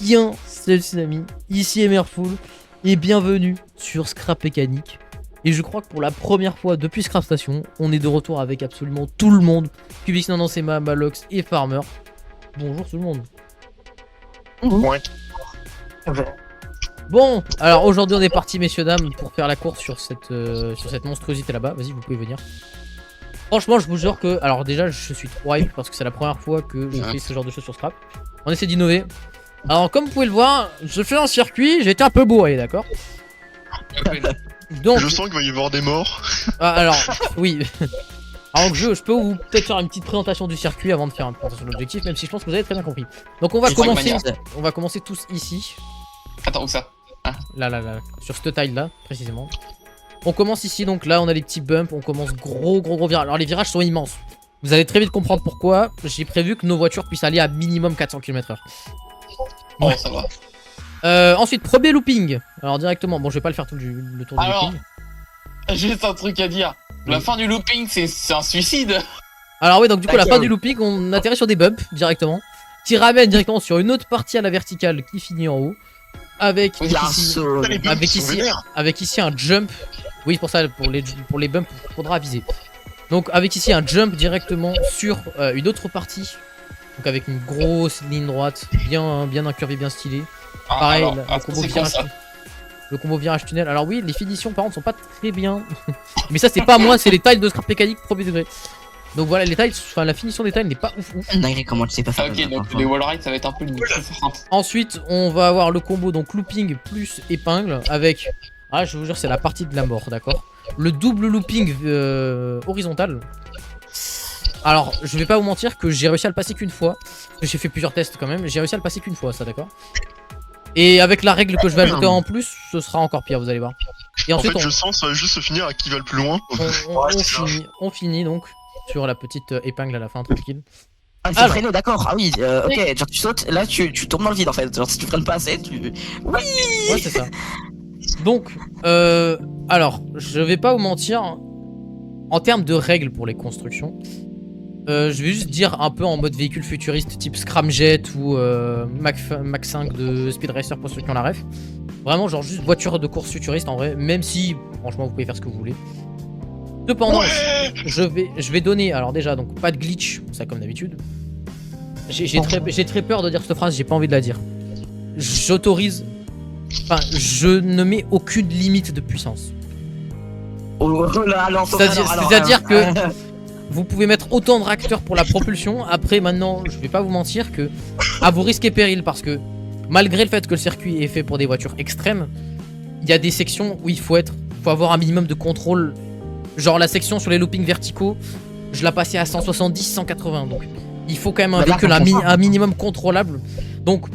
bien, salut les amis, ici Emerfull et bienvenue sur Scrap Mécanique. Et je crois que pour la première fois depuis Scrap Station, on est de retour avec absolument tout le monde. Cubix Nanansema, Malox et Farmer. Bonjour tout le monde. Ouais. Bon, alors aujourd'hui on est parti messieurs dames pour faire la course sur cette monstruosité là-bas. Vas-y, vous pouvez venir. Franchement, je vous jure que, alors déjà je suis trop hype parce que c'est la première fois que je fais ce genre de choses sur Scrap. On essaie d'innover. Alors comme vous pouvez le voir, je fais un circuit, j'ai été un peu bourré, d'accord. Donc, je sens qu'il va y avoir des morts. alors, oui. Alors je peux vous peut-être faire une petite présentation du circuit avant de faire une présentation de l'objectif, même si je pense que vous avez très bien compris. Donc on va commencer tous ici. Attends, où ça? Là, sur cette taille là, précisément. On commence ici, donc là on a les petits bumps, on commence gros virages. Alors les virages sont immenses. Vous allez très vite comprendre pourquoi. J'ai prévu que nos voitures puissent aller à minimum 400 km/h. Oh, ça va. Ensuite, premier looping. Alors directement, bon je vais pas le faire tout le tour du looping. Juste un truc à dire. La fin du looping, c'est un suicide. Alors oui, donc du coup la fin du looping, on atterrit sur des bumps directement, qui ramènent directement sur une autre partie à la verticale qui finit en haut, avec ici un jump. Oui, pour ça, pour les bumps, il faudra viser. Donc avec ici un jump directement sur une autre partie. Donc avec une grosse ligne droite, bien incurvée, bien stylée. Pareil, le combo virage tunnel. Alors oui, les finitions par contre sont pas très bien. Mais ça c'est pas moi, c'est les tailles de Scrap Mécanique premier degré. Donc voilà, les tailles, enfin la finition des tailles n'est pas ouf. Comment tu sais pas faire. Ok, donc les wall rides ça va être un peu limite. Ensuite, on va avoir le combo donc looping plus épingle avec... Ah, je vous jure, c'est la partie de la mort, d'accord. Le double looping horizontal. Alors, je vais pas vous mentir que j'ai réussi à le passer qu'une fois. J'ai fait plusieurs tests quand même, j'ai réussi à le passer qu'une fois, ça, d'accord. Et avec la règle que je vais ajouter en plus, ce sera encore pire, vous allez voir. Et ensuite, en fait, je sens que ça va juste se finir à qui va le plus loin. On finit donc sur la petite épingle à la fin, tranquille. Ah, c'est freino, d'accord. Ah oui, ok, genre tu sautes, là tu tombes dans le vide en fait. Genre si tu freines pas assez, tu. Oui. Ouais, c'est ça. Donc, alors, je vais pas vous mentir, en termes de règles pour les constructions, je vais juste dire un peu en mode véhicule futuriste type Scramjet ou Mach 5 de Speed Racer pour ceux qui ont la ref. Vraiment, genre juste voiture de course futuriste en vrai, même si, franchement, vous pouvez faire ce que vous voulez. Cependant, je vais donner, alors déjà, donc pas de glitch, ça comme d'habitude. J'ai très peur de dire cette phrase, j'ai pas envie de la dire. J'autorise... Enfin, je ne mets aucune limite de puissance. C'est-à-dire que vous pouvez mettre autant de réacteurs pour la propulsion. Après, maintenant, je vais pas vous mentir que à vos risques et périls, parce que malgré le fait que le circuit est fait pour des voitures extrêmes, il y a des sections où il faut avoir un minimum de contrôle. Genre la section sur les loopings verticaux, je la passais à 170, 180. Donc il faut quand même un véhicule un minimum contrôlable. Donc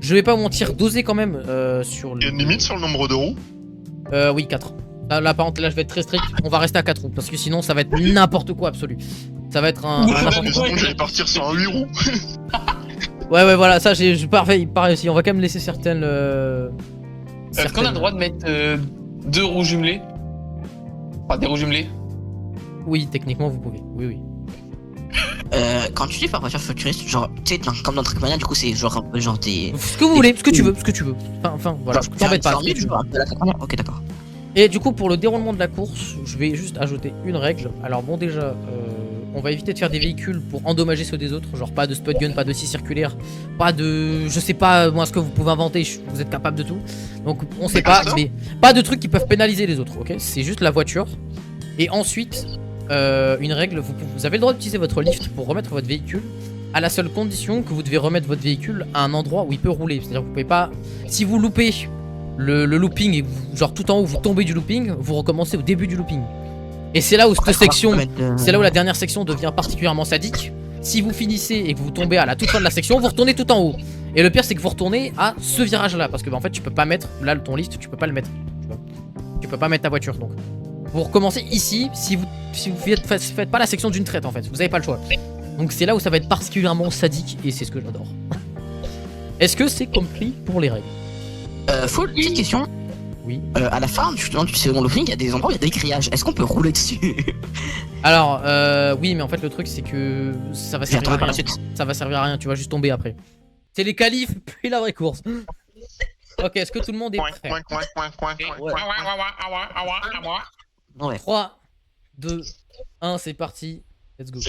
je vais pas vous mentir, doser quand même sur le... Il y a une limite sur le nombre de roues? Oui, 4. Là par contre, là je vais être très strict, on va rester à 4 roues, parce que sinon ça va être n'importe quoi absolu. Ça va être un... Sinon j'allais partir sur un 8 roues. Ouais, voilà, ça j'ai pareil aussi, on va quand même laisser certaines... Est-ce qu'on a le droit de mettre 2 roues jumelées? Enfin, des roues jumelées? Oui, techniquement vous pouvez, oui. Quand tu dis par voiture futuriste, genre, tu sais, comme dans Trackmania, du coup, c'est genre des. Ce que vous voulez, ce que tu veux. Enfin, voilà, je t'embête pas. Ok, d'accord. Et du coup, pour le déroulement de la course, je vais juste ajouter une règle. Alors, bon, déjà, on va éviter de faire des véhicules pour endommager ceux des autres. Genre, pas de spud gun, pas de scie circulaire, pas de. Je sais pas, moi, ce que vous pouvez inventer, vous êtes capable de tout. Donc, on sait pas, mais pas de trucs qui peuvent pénaliser les autres, ok? C'est juste la voiture. Et ensuite. Une règle, vous avez le droit d'utiliser votre lift pour remettre votre véhicule à la seule condition que vous devez remettre votre véhicule à un endroit où il peut rouler. C'est-à-dire que vous pouvez pas... Si vous loupez le looping et genre tout en haut vous tombez du looping, vous recommencez au début du looping. Et c'est là où cette section, c'est là où la dernière section devient particulièrement sadique. Si vous finissez et que vous tombez à la toute fin de la section, vous retournez tout en haut. Et le pire c'est que vous retournez à ce virage là, parce que en fait tu peux pas mettre, là ton lift tu peux pas le mettre. Tu peux pas mettre ta voiture donc. Vous recommencez ici si vous faites pas la section d'une traite en fait, vous avez pas le choix. Donc c'est là où ça va être particulièrement sadique et c'est ce que j'adore. Est-ce que c'est compris pour les règles? Full, petite question. Oui. À la fin du second looping, il y a des endroits où il y a des grillages. Est-ce qu'on peut rouler dessus? Alors, oui, mais en fait le truc c'est que ça va servir à rien. Ça va servir à rien, tu vas juste tomber après. C'est les qualifs, puis la vraie course. Ok, est-ce que tout le monde est prêt? Ouais. 3, 2, 1, c'est parti. Let's go.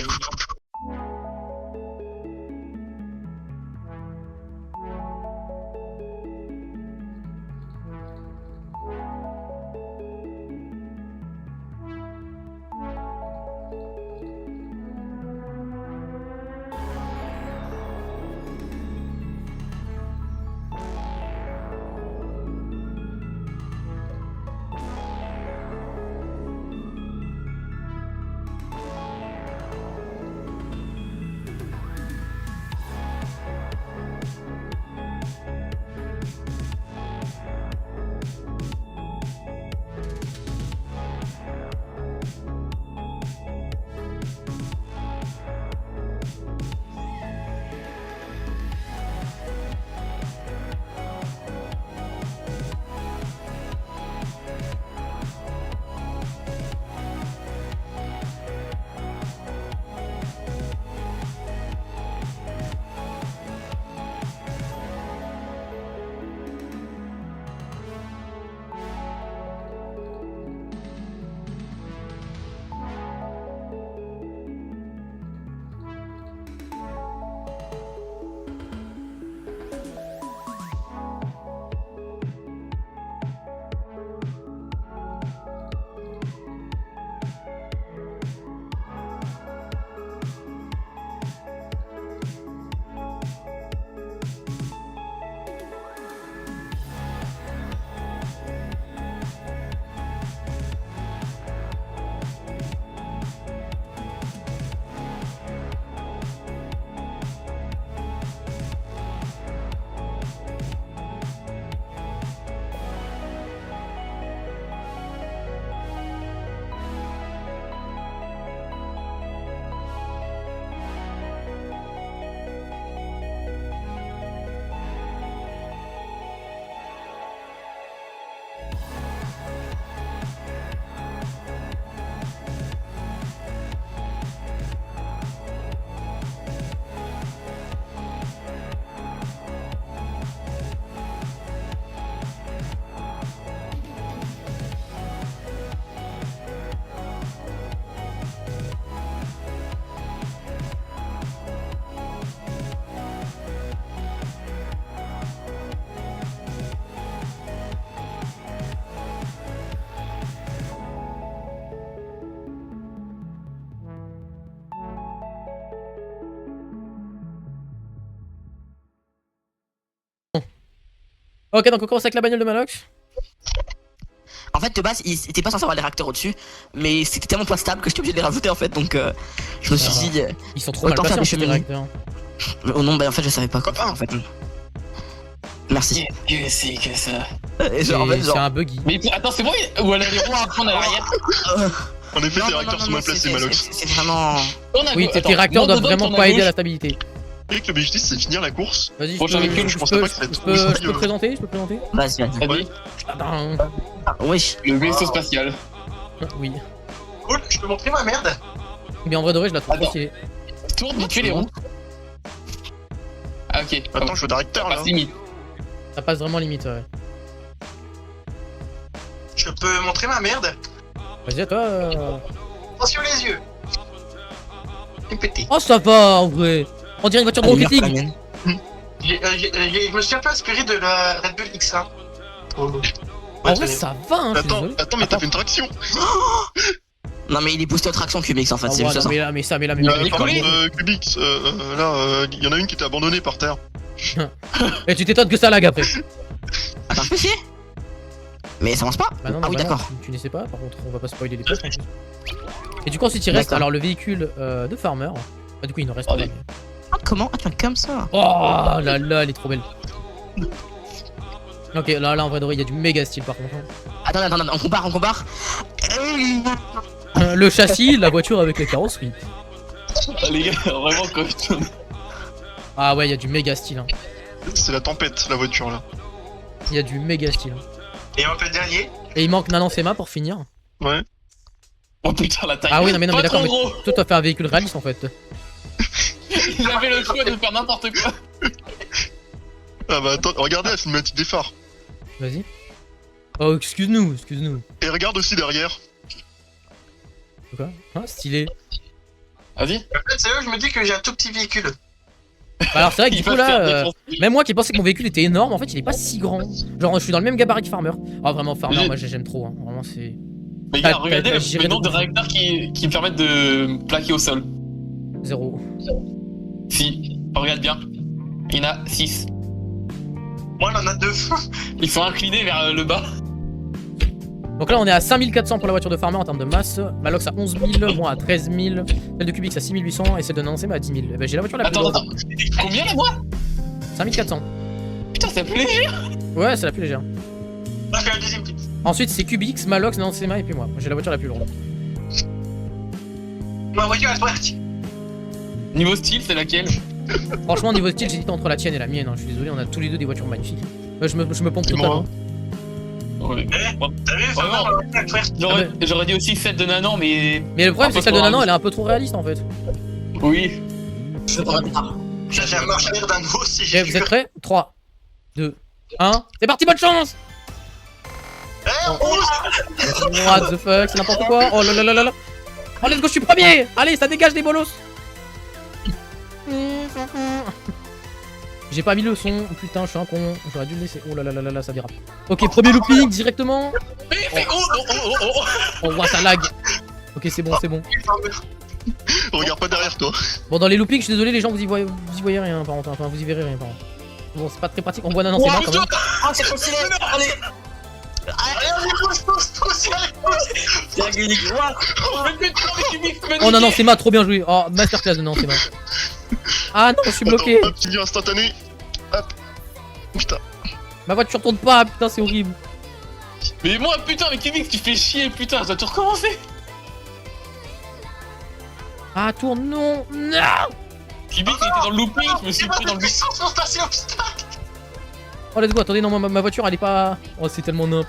Ok, donc on commence avec la bagnole de Malox. En fait, de base, il était pas censé avoir les réacteurs au-dessus, mais c'était tellement pas stable que j'étais obligé de les rajouter en fait, donc je me suis dit. Ils sont trop mal autant placés faire en des fait, les cheminées. réacteurs. Oh non, bah en fait, je savais pas quoi faire en fait. Merci. Qu'est-ce que c'est que ça? Et genre, en fait, C'est genre. un buggy. Mais attends, c'est bon ou elle a les roues à fond à l'arrière? En effet, Non, tes non, réacteurs non, sont non, mal placés, Malox. c'est vraiment. Tourne à Oui, gauche. tes réacteurs Attends, doivent monte vraiment dedans, pas tourne à aider à la gauche. stabilité. Et que l'objectif c'est de finir la course. Vas-y, Prochain véhicule, je pensais pas que c'était je aussi, peux présenter, je peux présenter. Vas-y, vas-y. Vas-y, Attends. Ah, oui. le vaisseau spatial. Oui. Cool, je peux montrer ma merde? Mais en vrai de vrai, je la trouve trop Attends. stylée. Tourne vite fait les roues. Ah ok. Attends, je veux des réacteurs là. Passe limite. Ça passe vraiment limite, ouais. Je peux montrer ma merde? Vas-y, à toi. Attention les yeux! C'est pété. Oh, ça va en vrai. On dirait une voiture de Ah, Rocket meilleure que League. la mienne. Je me suis un peu inspiré de la Red Bull X1. En vrai, ça va, hein, je suis Attends, désolé. attends, mais t'as fait une traction. Non, mais il est boosté aux tractions Cubix en fait, Ah c'est ouais, juste non, ça. mais ça, mais là, Il y a mais par collé. contre Cubix, là, il y en a une qui était abandonnée par terre. Et tu t'étonnes que ça lag après. Attends, je peux essayer? Mais ça avance pas? Bah non, Ah oui, bah non, d'accord. tu ne sais pas, par contre, on va pas spoiler les tests en plus. Et du coup, ensuite, il reste D'accord. alors le véhicule de Farmer. Bah, du coup, il ne reste pas. Allez. mais- Ah, comment? Ah, tu vas comme ça? Oh là là, elle est trop belle. Ok, là, en vrai de vrai, il y a du méga style par contre. Attends, on compare. Le châssis, la voiture avec les carrosseries. Ah, les gars, vraiment quoi. Ah ouais, il y a du méga style. Hein. C'est la tempête, la voiture là. Il y a du méga style. Hein. Et on le dernier? Et il manque Nanan Sema pour finir. Ouais. Oh putain la taille. Ah oui, non mais Pas d'accord, trop mais gros. toi, t'as fait un véhicule réaliste en fait. Il avait le choix de faire n'importe quoi. Ah bah attends, regardez la cinématique des phares. Vas-y. Oh, excuse-nous. Et regarde aussi derrière. Quoi? Ah, stylé. Vas-y. En fait, c'est là où je me dis que j'ai un tout petit véhicule. Bah alors c'est vrai que du Il coup va là, faire défoncer. même moi qui pensais que mon véhicule était énorme, en fait il est pas si grand. Genre je suis dans le même gabarit que Farmer. Ah vraiment Farmer, Oui. moi j'aime trop, hein. Vraiment c'est... Mais gars, T'as regardez géré le nombre de de- réacteurs qui me permettent de plaquer au sol. 0. Si, regarde bien. Il y en a 6. Moi, on en a 2. Ils sont inclinés vers le bas. Donc là on est à 5400 pour la voiture de Farmer en termes de masse. Malox à 11 000, moi à 13 000. Celle de Cubix à 6800 et celle de Nancema à 10 000. Et bah j'ai la voiture la plus Attends, lourde. attends. Combien là, moi 5400. Putain, c'est plus léger. Ouais c'est la plus légère. Moi, je fais la deuxième petite. Ensuite c'est Cubix, Malox, Nancema et puis moi. J'ai la voiture la plus lourde. Ma voiture, elle se partie. Niveau style, c'est laquelle? Franchement niveau style j'hésite entre la tienne et la mienne, hein. Je suis désolé, on a tous les deux des voitures magnifiques. Je me pompe Et moi totalement. Ouais. T'as vu, ça va, frère. J'aurais dit aussi celle de Nanan, mais. Mais le problème Un c'est peu que celle de trop Nanan réaliste. elle est un peu trop réaliste en fait. Oui. Je prends plus tard. J'ai un marche arrière d'un mot si Ok, j'ai vous êtes prêts? 3, 2, 1. C'est parti, bonne chance! Eh, on pousse. What the fuck, c'est n'importe quoi. Oh là là là là là. Oh let's go, je suis premier. Allez, ça dégage des bolos. J'ai pas mis le son. Putain, je suis un con. J'aurais dû le laisser. Oh là là là là là, ça dérape. Ok, premier looping directement. Oh, wow, ça lag. Ok, c'est bon, c'est bon. Regarde pas derrière toi. Bon, dans les loopings, je suis désolé, les gens, vous y voyez rien, par contre. Enfin, vous y verrez rien, par contre. Bon, c'est pas très pratique. On voit Nanan, c'est mort quand même. Ah, c'est trop stylé. Allez. Allez, allez, pousse, allez, pousse. C'est un Guinic. Ouah. Oh non, non, c'est ma, trop bien joué. Oh, masterclass de Nanan, c'est ma. Ah non, je suis bloqué. Attends, petit view instantané. Hop. Putain. Ma voiture tourne pas, putain, c'est horrible. Mais moi, putain, mais Kevin, tu fais chier, putain, je dois tout recommencer. Ah, tourne, non, non. Kevin, il était dans le looping, je me suis J'ai pas pris dans de le looping. puissance pour passer l'obstacle. Oh, let's go, attendez, non, ma voiture, elle est pas... Oh, c'est tellement nimp.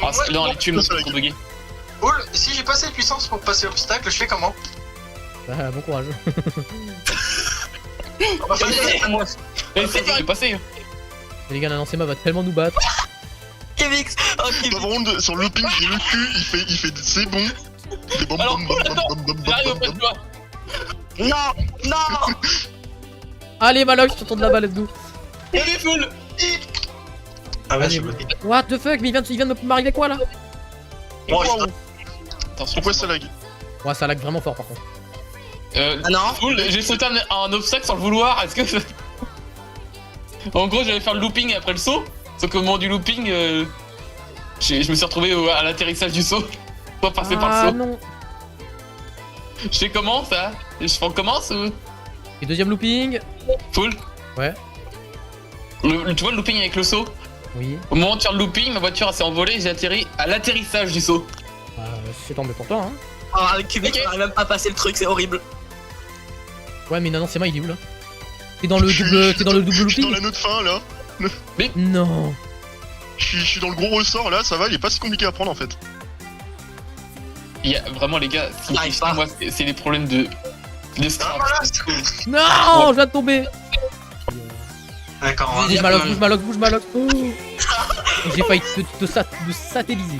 Ah, non, elle est tuée, moi, c'est trop bugué. Oul, si j'ai pas assez de puissance pour passer l'obstacle, je fais comment? Bah, bon courage. On va faire des- moi. Mais c'est pas passé. Et les gars, Nanan-Sema va tellement nous battre. Kevix. Oh, Par Kevix. contre, sur le looping, j'ai le cul, il fait c'est bon. Des bom Alors, bom bom attends, bom bom bom J'arrive bom auprès de bom. toi. Non, non. Allez, Malox, je te tourne là-bas, let's go. Elle est full. Ah ouais, Allez, je bloqué. What the fuck, mais il vient de m'arriver quoi là? Bon, je- Attention. Pourquoi ça lag? Ouais, ça lag vraiment fort par contre. Ah non. Full, j'ai sauté un obstacle sans le vouloir, est-ce que... En gros, j'allais faire le looping après le saut, sauf qu'au moment du looping, je me suis retrouvé à l'atterrissage du saut. Pas passer par Ah le saut. non. Je fais comment ça? Je recommence ou... Et deuxième looping. Full. Ouais. Tu vois le looping avec le saut? Oui. Au moment de faire le looping, ma voiture s'est envolée et j'ai atterri à l'atterrissage du saut. Bah, c'est tombé pour toi, hein. Oh, avec Kevix, Ok. on arrive même pas à passer le truc, c'est horrible. Ouais, mais Nanan-Sema, il est où là? T'es dans le double, t'es dans le double Je suis dans looping? la note fin là. Non. Je suis dans le gros ressort là, ça va, il est pas si compliqué à prendre en fait. Il y a vraiment les gars, ce qui me J'arrive fait pas. chier, moi, c'est les problèmes de strap. voilà. Non, je viens de tomber. D'accord, on va Bouge Malox, bouge Malox. Oh. J'ai failli te satelliser.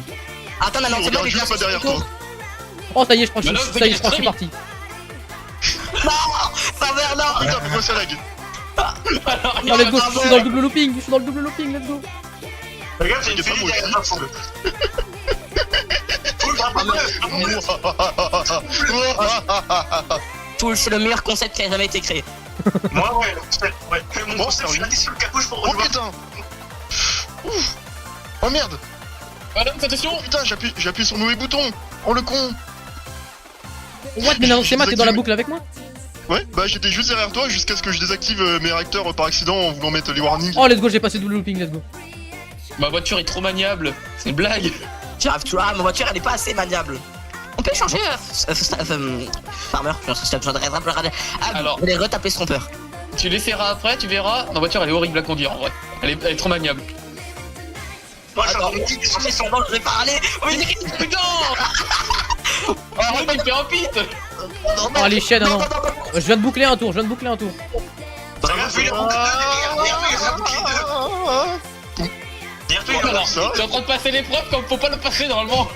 Attends, non, non, c'est bon, Regarde les gars. juste pas derrière toi. Oh, ça y est, je crois que Malox, ça y est, je crois que je suis très parti. Faveur, non. Putain, pourquoi ça lag? Alors, Oh, let's go, je suis dans le double looping, je suis dans le double looping, let's go. Regarde, j'ai une T'inquiète pas, fusée moi derrière aussi. toi, Full, Full, c'est le meilleur concept qui a jamais été créé. Moi, ouais, ouais. Mon Bon, concept, c'est c'est la sur le capuche pour Oh revoir. putain. Ouf. Oh merde. Madame, attention. Oh putain, j'appuie sur le mauvais bouton. Oh le con. What, mais Nanan-Sema, t'es dans la boucle avec moi? Ouais, bah j'étais juste derrière toi jusqu'à ce que je désactive mes réacteurs par accident en voulant mettre les warnings. Oh, let's go, j'ai passé le double looping, let's go. Ma voiture est trop maniable. C'est une blague. J'arrive, tu vois, ma voiture elle est pas assez maniable. On peut changer Farmer, je voudrais rappeler. Ah, Alors. on les retaper ce trompeur. Tu l'essaieras après, tu verras. Ma voiture, elle est horrible à conduire en vrai. Elle est trop maniable. Moi, je suis en Attends, train de me dire, ils sont bons, je vais parler. Oui, Putain. Oh, tu fais un pit. Oh, les chiens, non, non. Je viens de boucler un tour, T'as bien vu les roues derrière. Alors, ça. tu es en train de passer l'épreuve comme faut pas le passer normalement.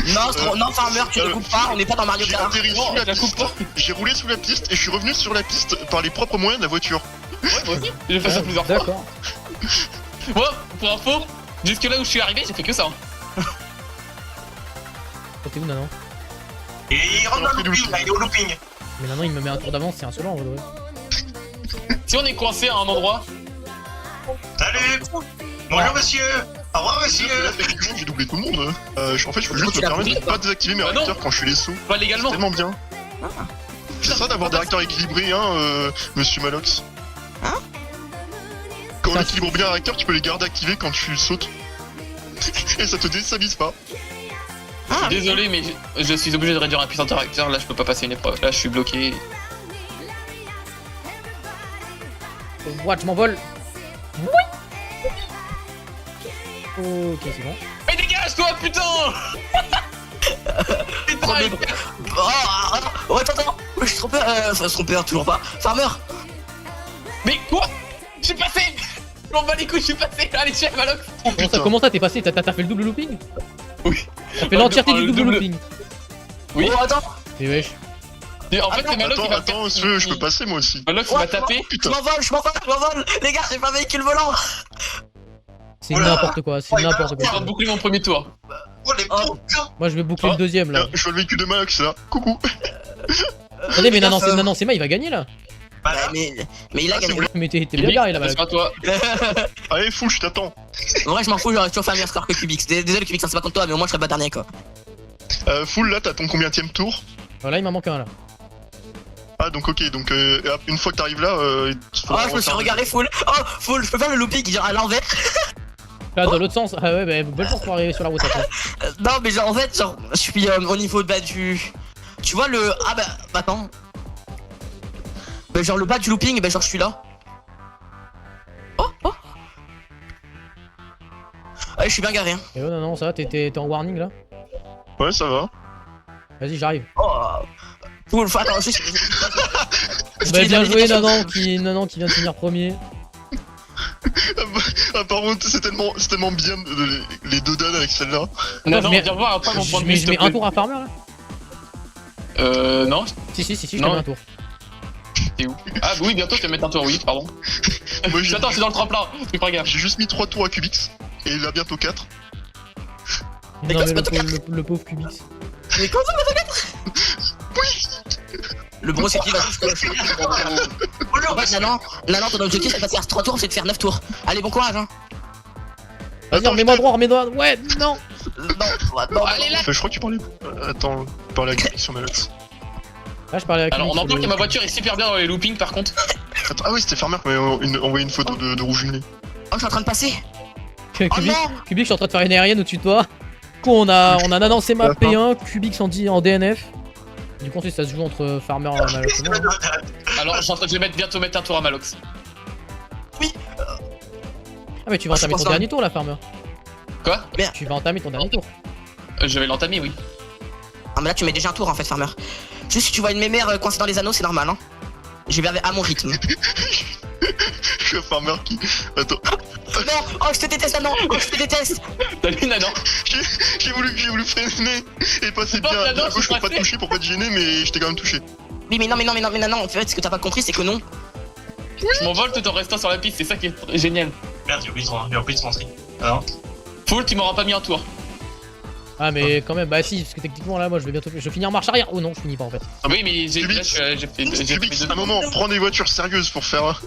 Non, Farmer, tu ne coupes pas, on n'est pas dans Mario J'ai Kart. atterri Non, sous la je la coupe piste, pas. j'ai roulé sous la piste et je suis revenu sur la piste par les propres moyens de la voiture. Ouais, moi aussi. J'ai fait ça plusieurs fois. D'accord. Moi, pour info, jusque là où je suis arrivé, j'ai fait que ça. T'es où, Nanan? Et il rentre dans le looping, là, il est au looping. Mais Nanan, il me met un tour d'avance, c'est insolent, en vrai. Si on est coincé à un endroit, Salut. Bonjour monsieur. Au revoir monsieur. Là, effectivement, j'ai doublé tout le monde. En fait, je peux Non, juste tu me l'as permettre de doublé, pas désactiver mes Ah non. réacteurs quand je fais les sauts. pas C'est légalement. tellement bien. C'est ça d'avoir des réacteurs équilibrés, hein, monsieur Malox. Hein Quand on Ça, équilibre bien un réacteur, tu peux les garder activés quand tu sautes. Et ça te déstabilise pas. Désolé, mais je suis obligé de réduire la puissance réacteur. Là, je peux pas passer une épreuve. Là, je suis bloqué. What, je m'envole. Oui. Ok, c'est bon. Mais dégage-toi, putain. Putain, Premier- Oh, attends, je suis trompeur, toujours pas. Farmer, mais quoi? Je suis passé. Je m'en bats les couilles, je suis passé. Allez, chef, Malox. Comment ça, t'es passé? T'as fait le double looping? Oui. T'as fait l'entièreté du Le double double. looping. Oui. Oh, attends, Et wesh. Et en fait, c'est Malox qui va Attends, je peux passer moi aussi. Malox il Ouais, m'a tapé. je m'envole, les gars, j'ai pas véhicule volant. C'est Oh là là. n'importe quoi, c'est Ouais, n'importe Je viens quoi. de boucler mon premier tour. Oh les Oh. putain. Moi, je vais boucler le deuxième, là. Tiens, je vois le véhicule de Malox là. Coucou. Attendez, mais les gars, Nanan, c'est moi, il va gagner, là. Bah là. Mais il a Ah, c'est gagné. Mais t'es bien garé, là, Parce Malox. qu'à toi. Allez, full, je t'attends. En vrai, je m'en fous, j'aurais toujours fait un meilleur score que Cubix. Désolé, Cubix, ça c'est pas contre toi, mais au moins je serais pas dernier quoi. Full, là, t'as ton combienième tour? Voilà, il m'en manque un, là. Ah, donc ok, donc une fois que t'arrives là, il Oh, faudra je me suis refaire- regardé full. Oh, full, je peux faire le looping genre à l'envers. Là, dans l'autre sens. Ah ouais, bah, bonne chance pour arriver sur la route, après. Non, mais genre en fait, genre, je suis au niveau de du. Tu vois le. Ah bah, attends. Bah, genre le bas du looping, bah, genre je suis là. Oh. Ouais, je suis bien garé. Hein. Et oh, non, ça va, t'es en warning, là? Ouais, ça va. Vas-y, j'arrive. Oh. Full, attends, juste. Bah, bien joué, Nanan qui vient de finir premier. Ah, par contre, c'est tellement bien les deux dames avec celle-là. Non, non, mais- viens voir après mon point de vue. Je s'il te mets plaît. un tour à Farmer, là? Non, Si, je te Non. mets un tour. t'es où? Ah, oui, bientôt, tu vas mettre un tour, oui, pardon. Moi, j'ai Attends, je suis dans le tremplin. Fais pas gaffe. j'ai juste mis 3 tours à Cubix. Et là, bientôt 4. Non, quoi, mais c'est pas le pauvre Cubix. Mais comment ça va Le bro, c'est qui va En fait, Nanan, ton objectif c'est pas de faire 3 tours, c'est de faire 9 tours. Allez, bon courage, hein. Vas-y, remets-moi droit, remets-moi. Ouais, non. Non, Allez, là. Je crois que tu parlais. Attends, tu parlais à Cubix sur Malox. Là, je parlais avec Alors, on Cubix, entend que le- ma voiture est super bien dans les loopings, par contre. Attends, ah oui, c'était Farmer qui m'avait envoyé une photo de rouge jumelé. Oh, je suis en train de passer. Oh Cubix, non. Cubix, je suis en train de faire une aérienne au-dessus de toi. Du coup, on a Nanan c'est ma P1, Cubix en DNF. Du coup, ensuite, ça se joue entre Farmer et Malox et moi, hein. Alors, je suis en train de bientôt mettre un tour à Malox. Ah, mais tu vas Ah, je entamer pense ton à- dernier tour, là, Farmer. Quoi? Tu vas entamer ton dernier tour. Je vais l'entamer, oui. Ah, mais là, tu mets déjà un tour en fait, Farmer. Juste si tu vois une mémère coincée dans les anneaux, c'est normal, hein. Je vais à mon rythme. Je suis un Farmer qui. Attends, Non, oh, je te déteste, Nanan. Oh, je te déteste. Salut, Nanan. j'ai voulu freiner et passer Non, bien à Nanan, gauche je suis pour pas te passé. toucher, pour pas te gêner, mais je t'ai quand même touché. Oui, mais non, Nanan, en fait, ce que t'as pas compris, c'est que non. Je m'envole tout en restant sur la piste, c'est ça qui est génial. Merde, j'ai oublié de rentrer. Alors. Full, tu m'auras pas mis un tour. Ah, mais quand même, bah si, parce que techniquement, là, moi, je vais bientôt. Je finis en marche arrière. Oh non, je finis pas en fait. Oui, mais j'ai Cubix. là, j'ai fait Cubix, deux- à un moment, prends des voitures sérieuses pour faire.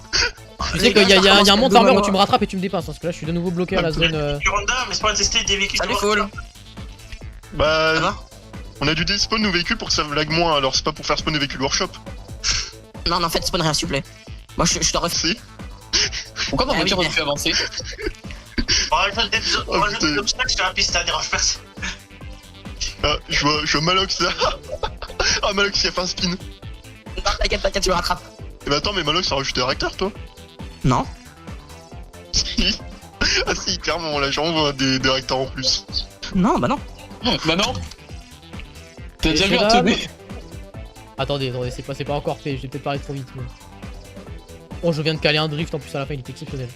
Tu sais qu'il y a un monde Farmer où tu me rattrapes et tu me dépasses. Parce que là, je suis de nouveau bloqué à la zone. Honda, mais c'est pas tester des véhicules. Salut, de Full. Honda. Bah. Ça va On a dû despawn nos véhicules pour que ça lag moins, alors c'est pas pour faire spawn des véhicules workshop. Non, en fait, spawn rien, s'il te plaît. Moi, je te refais. Si. Pourquoi ma Ah voiture oui, aurait pu avancer? On rajoute des obstacles sur la piste, ça dérange personne. Ah, je vois Malox là. Ah, Malox qui a fait un spin. Non, t'inquiète, tu me rattrapes. Eh bah attends, mais Malox a rajouté des réacteurs, toi? Non. Si. Ah si, clairement, là, genre, on voit des réacteurs en plus. Non, bah non. Nanan. T'as déjà Et vu c'est un là, teubé? Attendez, c'est pas encore fait. J'ai peut-être parlé trop vite. Mais... Oh, je viens de caler un drift en plus à la fin, il était exceptionnel.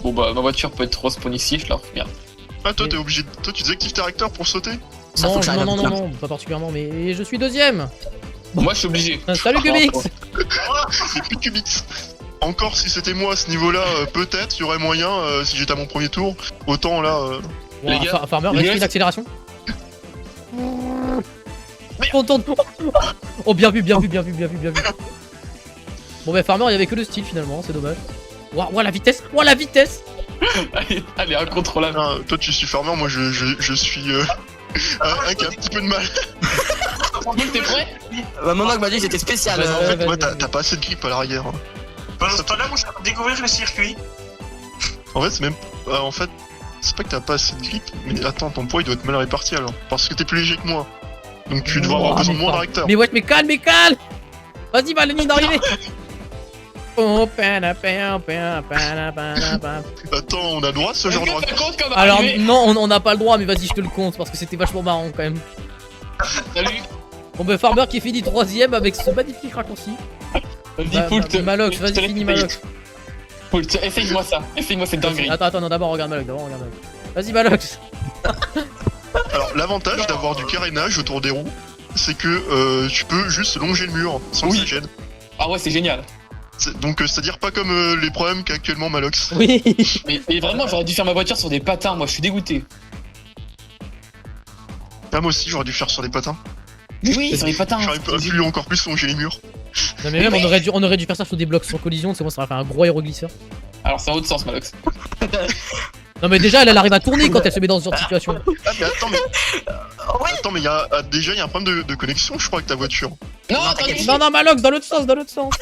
Bon bah ma voiture peut être trop spawn ici, je la reviens. Ah, toi, Mais- t'es obligé. Toi, tu désactives tes réacteurs pour sauter? Ça, faut Non, que j'arrive non, à non, faire. non, non, pas particulièrement, mais je suis deuxième. Moi je suis obligé. Salut Cubix. C'est plus Cubix. Encore si c'était moi à ce niveau-là, peut-être, il y aurait moyen, si j'étais à mon premier tour. Autant là. Les Wow, gars, Farmer, les reste gars, une accélération. Tourne. Oh, bien vu, bien vu, bien vu, bien vu, bien vu. Bon, bah, Farmer, il y avait que le style finalement, c'est dommage. Ouah, la vitesse! Ouah, la vitesse! elle est incontrôlable. Toi, tu suis farmer, moi, je suis. Un qui a un petit peu de mal. Boule, t'es prêt? Mon oncle m'a dit que c'était spécial. Ouais, En ouais, fait, vas-y, ouais, vas-y. t'as pas assez de grip à l'arrière. Hein. Pendant ce temps-là, moi, je suis en train de découvrir le circuit. En fait, c'est même. En fait, c'est pas que t'as pas assez de grip, mais attends, ton poids il doit être mal réparti alors. Parce que t'es plus léger que moi. Donc tu devrais avoir Ouah, besoin de mais moins de pas- réacteurs. Mais wesh, mais calme! Vas-y, va, la ligne d'arrivée! Oh, Attends, on a le droit à ce genre de Est-ce que ça réacteur? compte comme alors, arrivée? non, on n'a pas le droit, mais vas-y, je te le compte parce que c'était vachement marrant quand même. Salut. Bon, bah, Farmer qui finit 3ème avec ce magnifique raccourci. Vas-y, Poult. Malox, vas-y, finis Malox. Poult, essaye-moi ça. Essaye-moi cette dinguerie. Attends, non, d'abord regarde Malox, Vas-y, Malox. Alors, l'avantage d'avoir du carénage autour des roues, c'est que tu peux juste longer le mur sans que Oui. ça gêne. Ah ouais, c'est génial. Donc, c'est-à-dire pas comme les problèmes qu'a actuellement Malox. Oui. Mais vraiment, j'aurais dû faire ma voiture sur des patins, moi je suis dégoûté. Ah, moi aussi, j'aurais dû faire sur des patins. Oui, sur les patins. J'aurais pu encore plus longer les murs. Non, mais même, on aurait dû faire ça sur des blocs sans collision, c'est bon, ça aurait fait un gros aéroglisseur. Alors c'est en haut de sens, Malox. Non, mais déjà, elle arrive à tourner quand elle se met dans ce genre de situation. Ah, mais attends, mais il y a déjà il y a un problème de connexion, je crois, avec ta voiture. Non, t'inquiète. attends, Non, Malox, dans l'autre sens.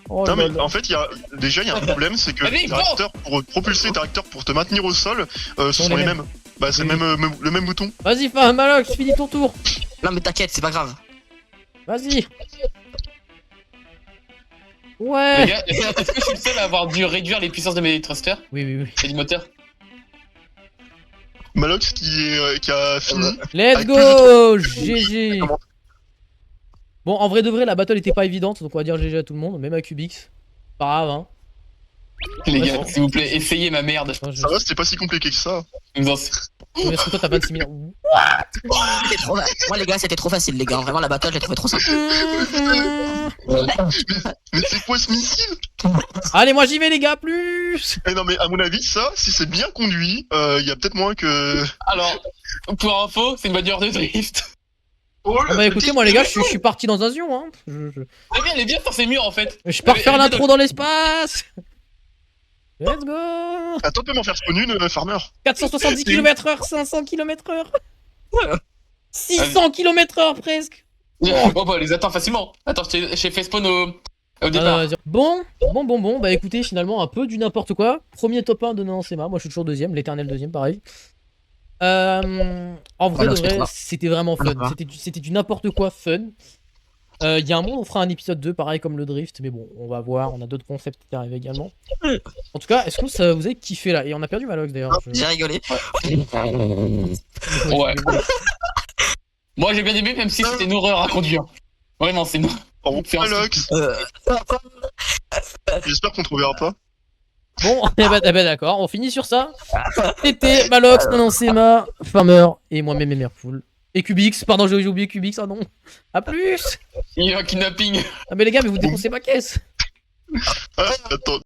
Oh, Non, mais là, là. en fait, il y a un problème, c'est que Allez, les go réacteurs, pour propulser tes réacteurs pour te maintenir au sol, ce sont les mêmes. Bah, c'est Oui. le même bouton. Vas-y, Malox, finis ton tour. Non, mais t'inquiète, c'est pas grave. Vas-y. Les Ouais. gars, est-ce que je suis le seul à avoir dû réduire les puissances de mes thrusters Oui. et du moteur? Malox qui a fini. Let's Avec go. GG. Comment- Bon, en vrai de vrai, la battle était pas évidente, donc on va dire GG à tout le monde, même à Cubix. Pas grave, hein. Les Ouais, gars, s'il vous plaît, essayez ma merde. Attends, je- Ça va, c'était pas si compliqué que ça. Nous en- Mais est-ce que toi t'as 26 millions? C'était trop... Moi, les gars, c'était trop facile, les gars. Vraiment, la battle, j'ai trouvé trop simple. Mais c'est quoi ce missile? Allez, moi j'y vais, les gars, plus. Eh non, mais à mon avis, ça, si c'est bien conduit, il y a peut-être moins que. Alors, pour info, c'est une voiture de drift. Oh, Ah bah écoutez, moi les gars, je suis parti dans un zion, hein. Elle est bien sur ces murs en fait. Je pars Mais- faire mais- l'intro dans l'espace. Let's go. Attends, tu peux m'en faire spawn une, Farmer? 470 km/h, 500 km/h. 600 km/h presque. Oh bah, les attends facilement. Attends, j'ai fait spawn au départ. Vas-y. Bon, bah écoutez, finalement, un peu du n'importe quoi. Premier top 1 de Nansema, moi je suis toujours deuxième, l'éternel deuxième, pareil. En vrai, Voilà, de c'est vrai, toi. c'était vraiment fun. Voilà. C'était du n'importe quoi fun. Il y a un moment, on fera un épisode 2, pareil comme le drift, mais bon, on va voir, on a d'autres concepts qui arrivent également. En tout cas, est-ce que ça vous avez kiffé là? Et on a perdu Malox d'ailleurs. J'ai rigolé. Ouais. Moi j'ai bien aimé, même si c'était une horreur à conduire. Vraiment, c'est une. Oh, C'est un- Malox, j'espère qu'on te reverra pas. Bon, eh ben d'accord, on finit sur ça. C'était Malox, Nansema, Farmer, et moi-même et Merpool. Et Cubix, pardon, j'ai oublié Cubix, ah non. A plus. Il y a un kidnapping. Ah mais les gars, mais vous défoncez ma caisse. Ah, attends.